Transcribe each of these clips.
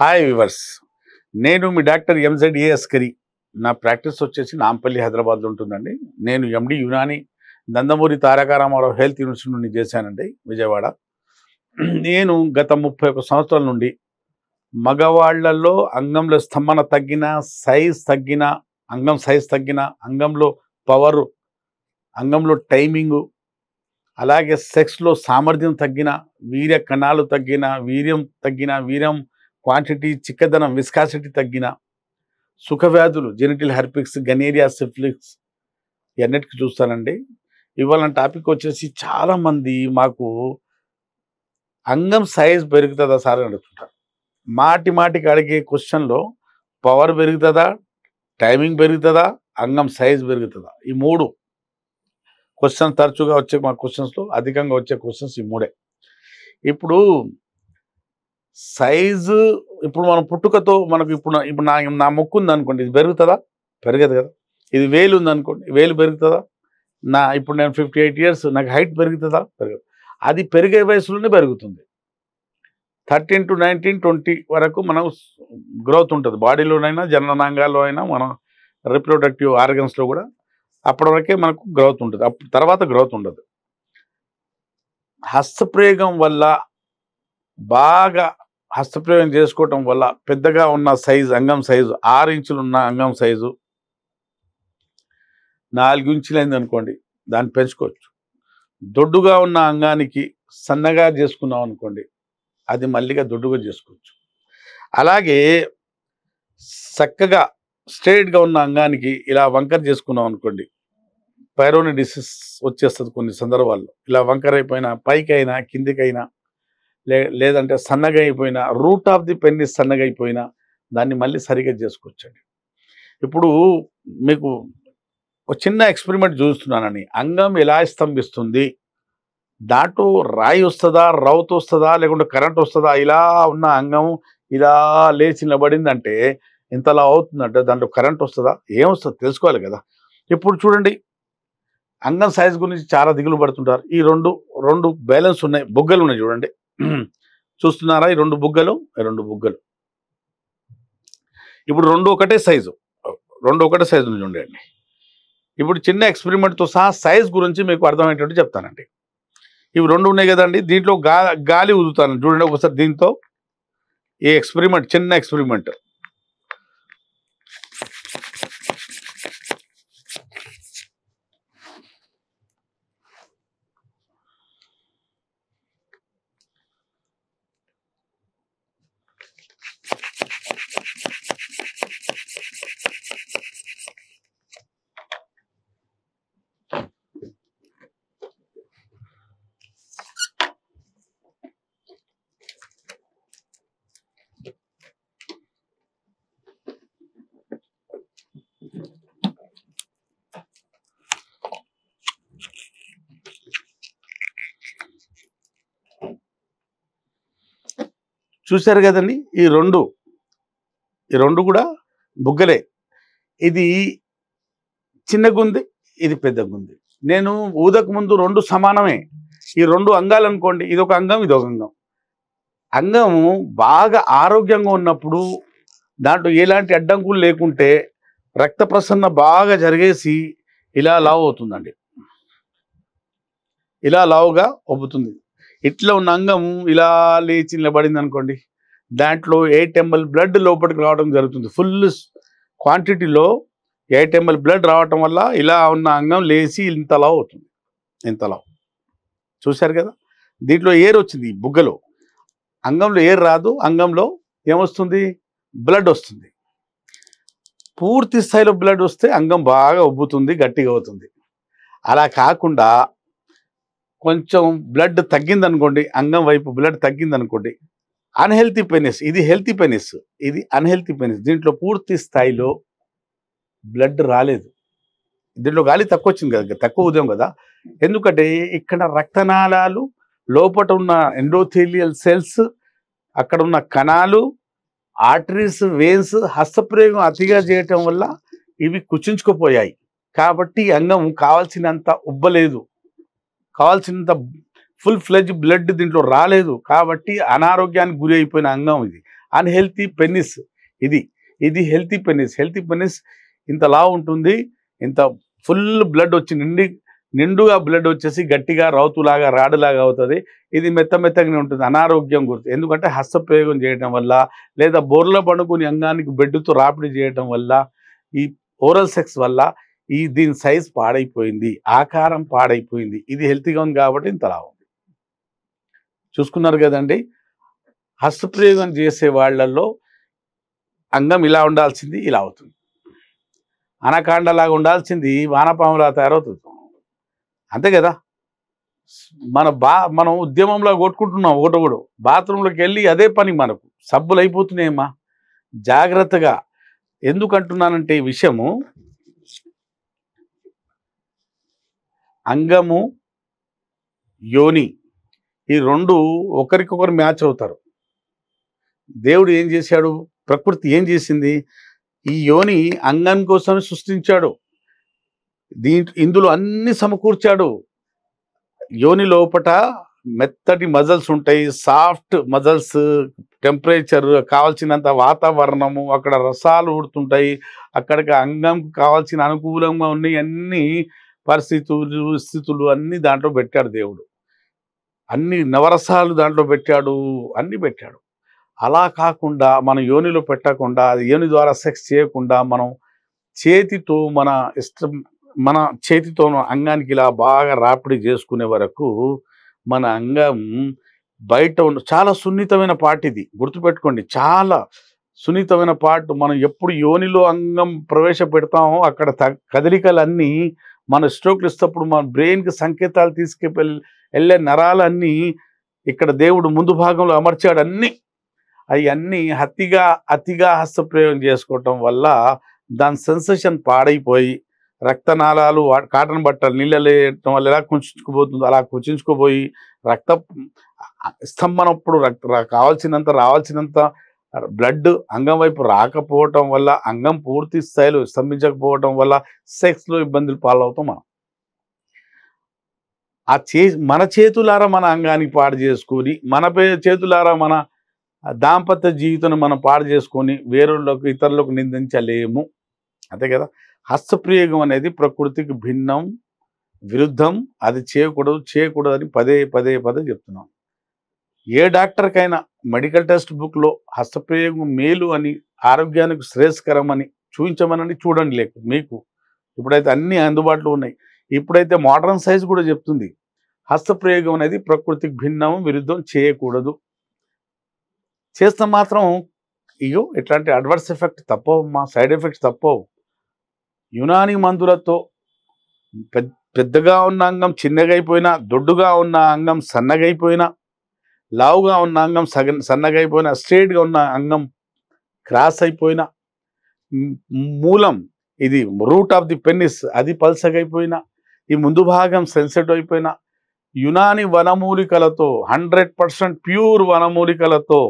Hi viewers, నేను మీ doctor MZ Askari. నా practice వచ్చేసి నాంపల్లి హైదరాబాద్లో ఉంటుందండి. నేను ఎండి యునాని నందమూరి తారక రామారావు హెల్త్ యూనివర్సిటీ నుండి చేశానండి, విజయవాడ. నేను గత 31 సంవత్సరాల నుండి మగవాళ్లలో అంగంలో స్తంభన తగ్గిన, అంగం సైజ్ తగ్గిన, అంగంలో పవరు, అంగంలో టైమింగు, అలాగే సెక్స్లో సామర్థ్యం తగ్గిన, వీర్య కణాలు తగ్గిన, వీర్యం క్వాంటిటీ, చిక్కదనం, విస్కాసిటీ తగ్గిన, సుఖవ్యాధులు, జెనిటల్ హెర్పిక్స్, గనేరియా, సిఫిలిస్ ఇవన్నిటికీ చూస్తానండి. ఇవాళ టాపిక్ వచ్చేసి చాలామంది మాకు అంగం సైజ్ పెరుగుతుందా సార్ అని అడుగుతుంటారు. మాటికి అడిగే క్వశ్చన్లో పవర్ పెరుగుతుందా, టైమింగ్ పెరుగుతుందా, అంగం సైజ్ పెరుగుతుందా, ఈ 3 క్వశ్చన్స్ తరచుగా వచ్చే మా క్వశ్చన్స్లో అధికంగా వచ్చే క్వశ్చన్స్ ఈ 3. ఇప్పుడు సైజు, ఇప్పుడు మనం పుట్టుకతో మనకు ఇప్పుడు నా ముక్కు ఉంది అనుకోండి, ఇది పెరుగుతుందా? పెరగదు కదా. ఇది వేలు ఉంది అనుకోండి, వేలు పెరుగుతుందా? ఇప్పుడు నేను 58 years, నాకు హైట్ పెరుగుతుందా? పెరగదు. అది పెరిగే వయసులోనే పెరుగుతుంది. 13 to 19, 20 వరకు మనం గ్రోత్ ఉంటుంది, బాడీలోనైనా జననాంగాల్లో అయినా, మన రిప్రొడక్టివ్ ఆర్గన్స్లో కూడా అప్పటి వరకే మనకు గ్రోత్ ఉంటుంది. అప్పుడు తర్వాత గ్రోత్ ఉండదు. హస్తప్రయోగం వల్ల, బాగా హస్తప్రయోగం చేసుకోవటం వల్ల పెద్దగా ఉన్న సైజు, అంగం సైజు 6 ఇంచులు ఉన్న అంగం సైజు 4 ఇంచులు అయింది అనుకోండి, దాన్ని పెంచుకోవచ్చు. దొడ్డుగా ఉన్న అంగానికి సన్నగా చేసుకున్నాం అనుకోండి, అది మళ్ళీగా దొడ్డుగా చేసుకోవచ్చు. అలాగే చక్కగా స్ట్రైట్గా ఉన్న అంగానికి ఇలా వంకర చేసుకున్నాం అనుకోండి, పైరోని డిసీజ్ వచ్చేస్తుంది కొన్ని సందర్భాల్లో. ఇలా వంకర అయిపోయినా, పైకైనా కిందికైనా, లేదంటే సన్నగా అయిపోయినా, రూట్ ఆఫ్ ది పెన్నిస్ సన్నగా అయిపోయినా దాన్ని మళ్ళీ సరిగ్గా చేసుకోవచ్చండి. ఇప్పుడు మీకు ఒక చిన్న ఎక్స్పెరిమెంట్ చూస్తున్నానని, అంగం ఎలా స్తంభిస్తుంది, దాంట్లో రాయి వస్తుందా, రౌత్ వస్తుందా, లేకుంటే కరెంట్ వస్తుందా? ఇలా ఉన్న అంగం ఇలా లేచి నిలబడిందంటే ఇంతలా అవుతుందంటే దాంట్లో కరెంట్ వస్తుందా, ఏమొస్తుంది తెలుసుకోవాలి కదా. ఇప్పుడు చూడండి, అంగం సైజ్ గురించి చాలా దిగులు పడుతుంటారు. ఈ రెండు బ్యాలెన్స్ ఉన్నాయి, బుగ్గలు ఉన్నాయి చూడండి, చూస్తున్నారా? ఈ 2 బుగ్గలు, ఇప్పుడు 2 ఒకటే సైజు చూడండి. ఇప్పుడు చిన్న ఎక్స్పెరిమెంట్తో సహా సైజ్ గురించి మీకు అర్థమయ్యేటట్టు చెప్తానండి. ఇవి 2 ఉన్నాయి కదండి, దీంట్లో గాలి ఊదుతాను చూడండి ఒకసారి. దీంతో ఈ ఎక్స్పెరిమెంట్, చిన్న ఎక్స్పెరిమెంట్, చూశారు కదండి. ఈ రెండు కూడా బుగ్గలే. ఇది చిన్నగుంది, ఇది పెద్దగుంది. నేను ఊదకు ముందు 2 సమానమే. ఈ 2 అంగాలు అనుకోండి, ఇదొక అంగం, ఇదొక అంగం. అంగము బాగా ఆరోగ్యంగా ఉన్నప్పుడు, దాంట్లో ఎలాంటి అడ్డంకులు లేకుంటే రక్త ప్రసరణ బాగా జరిగేసి ఇలా లావు అవుతుందండి, ఇలా లావుగా ఒబ్బుతుంది. ఇట్లా ఉన్న అంగం ఇలా లేచి నిలబడింది అనుకోండి, దాంట్లో 8 ml బ్లడ్ లోపలికి రావడం జరుగుతుంది. ఫుల్ క్వాంటిటీలో 8 ml బ్లడ్ రావటం వల్ల ఇలా ఉన్న అంగం లేచి ఇంతలా అవుతుంది, ఇంతలా. చూశారు కదా. దీంట్లో ఎయిర్ వచ్చింది, బుగ్గలో. అంగంలో ఎయిర్ రాదు, అంగంలో ఏమొస్తుంది? బ్లడ్ వస్తుంది. పూర్తి స్థాయిలో బ్లడ్ వస్తే అంగం బాగా ఉబ్బుతుంది, గట్టిగా అవుతుంది. అలా కాకుండా కొంచెం బ్లడ్ తగ్గిందనుకోండి, అంగం వైపు బ్లడ్ తగ్గిందనుకోండి, అన్హెల్తీ పెనిస్. ఇది హెల్తీ పెనిస్, ఇది అన్హెల్తీ పెనిస్. దీంట్లో పూర్తి స్థాయిలో బ్లడ్ రాలేదు, దీంట్లో గాలి తక్కువ వచ్చింది కదా, తక్కువ ఉదయం కదా. ఎందుకంటే ఇక్కడ రక్తనాళాలు, లోపల ఉన్న ఎండోథీలియల్ సెల్స్, అక్కడ ఉన్న కణాలు, ఆర్టరీస్, వెయిన్స్ హస్తప్రయోగం అతిగా చేయటం వల్ల ఇవి కుచించుకుపోయాయి. కాబట్టి అంగం కావాల్సినంత ఉబ్బలేదు, కావాల్సినంత ఫుల్ ఫ్లెడ్జ్ బ్లడ్ దీంట్లో రాలేదు. కాబట్టి అనారోగ్యానికి గురి అయిపోయిన అంగం ఇది. Unhealthy penis. ఇది ఇది హెల్తీ పెనిస్. హెల్తీ పెనిస్ ఇంతలా ఉంటుంది, ఇంత ఫుల్ బ్లడ్ వచ్చి నిండుగా బ్లడ్ వచ్చేసి గట్టిగా రౌతులాగా రాడులాగా అవుతుంది. ఇది మెత్తగానే ఉంటుంది, అనారోగ్యం గుర్తు. ఎందుకంటే హస్తప్రయోగం చేయడం వల్ల, లేదా బోర్ల పండుకొని అంగానికి బెడ్డుతో రాపిడి చేయడం వల్ల, ఈ ఓరల్ సెక్స్ వల్ల దీని సైజ్ పాడైపోయింది, ఆకారం పాడైపోయింది. ఇది హెల్తీగా ఉంది కాబట్టి ఇంతలా ఉంది. చూసుకున్నారు కదండి. హస్తప్రయోగం చేసే వాళ్ళల్లో అంగం ఇలా ఉండాల్సింది ఇలా అవుతుంది, అనకాండలాగా ఉండాల్సింది వానపాములా తయారవుతుంది. అంతే కదా. మనం ఉద్యమంలో కొట్టుకుంటున్నాం ఒకటొకడు. బాత్రూంలోకి వెళ్ళి అదే పని మనకు సబ్బులు అయిపోతున్నాయమ్మా. జాగ్రత్తగా. ఎందుకంటున్నానంటే ఈ విషయము, అంగము యోని ఈ రెండు ఒకరికొకరు మ్యాచ్ అవుతారు. దేవుడు ఏం చేశాడు, ప్రకృతి ఏం చేసింది, ఈ యోని అంగం కోసం సృష్టించాడు. ఇందులో అన్ని సమకూర్చాడు. యోని లోపట మెత్తటి మజల్స్ ఉంటాయి, సాఫ్ట్ మజల్స్, టెంపరేచర్, కావాల్సినంత వాతావరణము, అక్కడ రసాలు ఊడుతుంటాయి, అక్కడికి అంగంకు కావాల్సిన అనుకూలంగా ఉన్నాయి అన్ని పరిస్థితులు అన్ని దాంట్లో పెట్టాడు దేవుడు. అన్ని నవరసాలు దాంట్లో పెట్టాడు, అన్ని పెట్టాడు. అలా కాకుండా మన యోనిలో పెట్టకుండా, అది యోని ద్వారా సెక్స్ చేయకుండా, మనం చేతితో మన చేతితో అంగానికి ఇలా బాగా రాపిడి చేసుకునే వరకు మన అంగం బయట చాలా సున్నితమైన పార్ట్. ఇది గుర్తుపెట్టుకోండి, చాలా సున్నితమైన పార్ట్. మనం ఎప్పుడు యోనిలో అంగం ప్రవేశపెడతామో అక్కడ కదలికలన్నీ మన స్ట్రోక్లు ఇస్తప్పుడు మన బ్రెయిన్కి సంకేతాలు వెళ్ళే నరాలన్నీ ఇక్కడ దేవుడు ముందు భాగంలో అమర్చాడు. అవన్నీ అతిగా హస్తప్రయోగం చేసుకోవటం వల్ల దాని సెన్సేషన్ పాడైపోయి, రక్తనాళాలు కాటన్ బట్టలు నీళ్ళలో వేయటం వల్ల ఎలా కుంచుకుపోతుందో అలా కుంచుకుపోయి, రక్త స్తంభనప్పుడు రావాల్సినంత బ్లడ్ అంగం వైపు రాకపోవటం వల్ల, అంగం పూర్తి స్థాయిలో స్తంభించకపోవటం వల్ల సెక్స్లో ఇబ్బందులు పాలవుతాం మనం. మన చేతులారా మన అంగాన్ని పాడు చేసుకొని, మన చేతులారా మన దాంపత్య జీవితం మనం పాడు చేసుకొని వేరేళ్ళకు ఇతరులకు నిందించలేము. అంతే కదా. హస్తప్రయోగం అనేది ప్రకృతికి భిన్నం, విరుద్ధం. అది చేయకూడదని పదే చెప్తున్నాం. ఏ డాక్టర్కైనా మెడికల్ టెక్స్ట్ బుక్లో హస్తప్రయోగం మేలు అని, ఆరోగ్యానికి శ్రేయస్కరం అని చూపించమని చూడండి. మీకు ఇప్పుడైతే అన్నీ అందుబాటులో ఉన్నాయి. ఇప్పుడైతే మోడర్న్ సైన్స్ కూడా చెప్తుంది హస్తప్రయోగం అనేది ప్రకృతికి భిన్నం, విరుద్ధం, చేయకూడదు. చేస్తే మాత్రం ఇట్లాంటి అడ్వర్స్ ఎఫెక్ట్ తప్పవు, సైడ్ ఎఫెక్ట్స్ తప్పవు. యునాని మందులతో పెద్దగా ఉన్న అంగం చిన్నగైపోయినా, దొడ్డుగా ఉన్న అంగం సన్నగైపోయినా, లావుగా ఉన్న అంగం సన్నగైపోయినా, స్ట్రేట్గా ఉన్న అంగం క్రాస్ అయిపోయినా, మూలం ఇది రూట్ ఆఫ్ ది పెనిస్ అది పల్సగైపోయినా, ఈ ముందు భాగం సెన్సిటివ్ అయిపోయినా, యునాని వనమూలికలతో 100% ప్యూర్ వనమూలికలతో,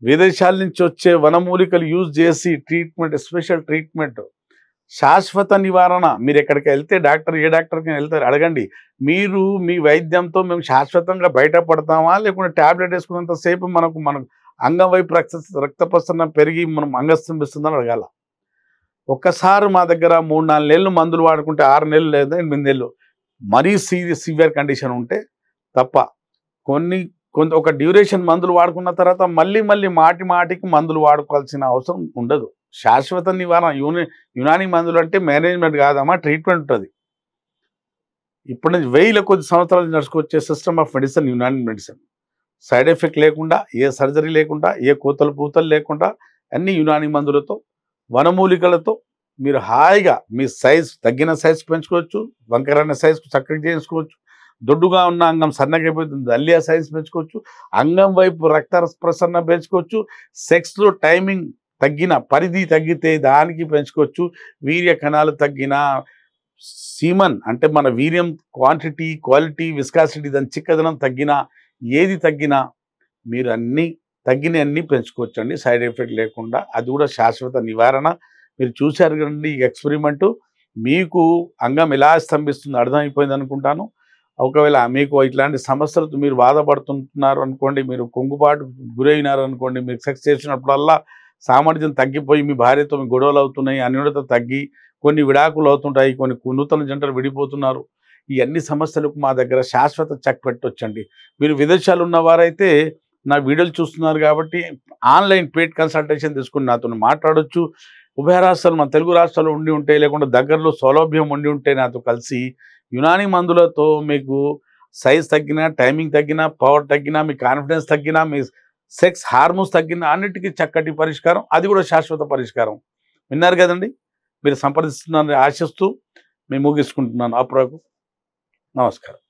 విదేశాల నుంచి వచ్చే వనమూలికలు యూజ్ చేసి ట్రీట్మెంట్, స్పెషల్ ట్రీట్మెంట్, శాశ్వత నివారణ. మీరు ఎక్కడికి వెళ్తే ఏ డాక్టర్కి వెళ్తారు అడగండి, మీరు మీ వైద్యంతో మేము శాశ్వతంగా బయటపడతామా, లేకుంటే ట్యాబ్లెట్ వేసుకున్నంతసేపు మనకు అంగం వైపు రక్త ప్రసరణ పెరిగి మనం అంగస్తంభిస్తుందని అడగాల. ఒక్కసారి మా దగ్గర 3-4 నెలలు మందులు వాడుకుంటే 6 నెలలు లేదా 8 నెలలు మరీ సివియర్ కండిషన్ ఉంటే తప్ప, కొంత ఒక డ్యూరేషన్ మందులు వాడుకున్న తర్వాత మళ్ళీ మాటికి మందులు వాడుకోవాల్సిన అవసరం ఉండదు. శాశ్వత నివారణ యునాని మందులు అంటే మేనేజ్మెంట్ కాదమ్మా, ట్రీట్మెంట్ ఉంటుంది. ఇప్పుడు నుంచి 1000 కొద్ది సంవత్సరాలు నడుచుకొచ్చే system of medicine Unani medicine. Side effect లేకుండా, ఏ సర్జరీ లేకుండా, ఏ పూతలు లేకుండా, అన్ని యునాని మందులతో, వనమూలికలతో మీరు హాయిగా మీ తగ్గిన సైజు పెంచుకోవచ్చు, వంకరైన సైజు చక్కగా చేసుకోవచ్చు, దొడ్డుగా ఉన్న అంగం సన్నగైపోతుంది అల్లియా సైజ్ పెంచుకోవచ్చు, అంగం వైపు రక్త ప్రసరణ పెంచుకోవచ్చు, సెక్స్లో టైమింగ్ తగ్గిన, పరిధి తగ్గితే దానికి పెంచుకోవచ్చు, వీర్య కణాలు తగ్గిన, సీమన్ అంటే మన వీర్యం క్వాంటిటీ, క్వాలిటీ, విస్కాసిటీ, దాని చిక్కదనం తగ్గినా, ఏది తగ్గినా మీరు తగ్గినవన్నీ పెంచుకోవచ్చు అండి, సైడ్ ఎఫెక్ట్ లేకుండా. అది కూడా శాశ్వత నివారణ. మీరు చూశారు కదండి ఈ ఎక్స్పెరిమెంటు, మీకు అంగం ఎలా స్తంభిస్తుందో అర్థమైపోయింది అనుకుంటాను. ఒకవేళ మీకు ఇట్లాంటి సమస్యలతో మీరు బాధపడుతుంటున్నారు అనుకోండి, మీరు కుంగుబాటు గురైనారు అనుకోండి, మీరు సెక్స్ చేసినప్పుడల్లా సామర్థ్యం తగ్గిపోయి మీ భార్యతో మీ గొడవలు అవుతున్నాయి, అన్యోన్యత తగ్గి కొన్ని విడాకులు అవుతుంటాయి, కొన్ని నూతన జంటలు విడిపోతున్నారు. ఈ అన్ని సమస్యలకు మా దగ్గర శాశ్వత చెక్ పెట్టొచ్చండి. మీరు విదేశాలు ఉన్నవారైతే నా వీడియోలు చూస్తున్నారు కాబట్టి ఆన్లైన్ పెయిడ్ కన్సల్టేషన్ తీసుకుని నాతో మాట్లాడొచ్చు. ఉభయ రాష్ట్రాలు మన తెలుగు రాష్ట్రాలు ఉండి ఉంటే, లేకుండా దగ్గరలో సౌలభ్యం ఉండి ఉంటే నాతో కలిసి యునానీ మందులతో మీకు సైజ్ తగ్గినా, టైమింగ్ తగ్గినా, పవర్ తగ్గినా, మీ కాన్ఫిడెన్స్ తగ్గినా, మీ సెక్స్ హార్మోన్స్ తగ్గినా అన్నిటికీ చక్కటి పరిష్కారం, అది కూడా శాశ్వత పరిష్కారం. విన్నారు కదండి. మీరు సంప్రదిస్తున్నారని ఆశిస్తూ మేము ముగించుకుంటున్నాను. అప్పుడు నమస్కారం.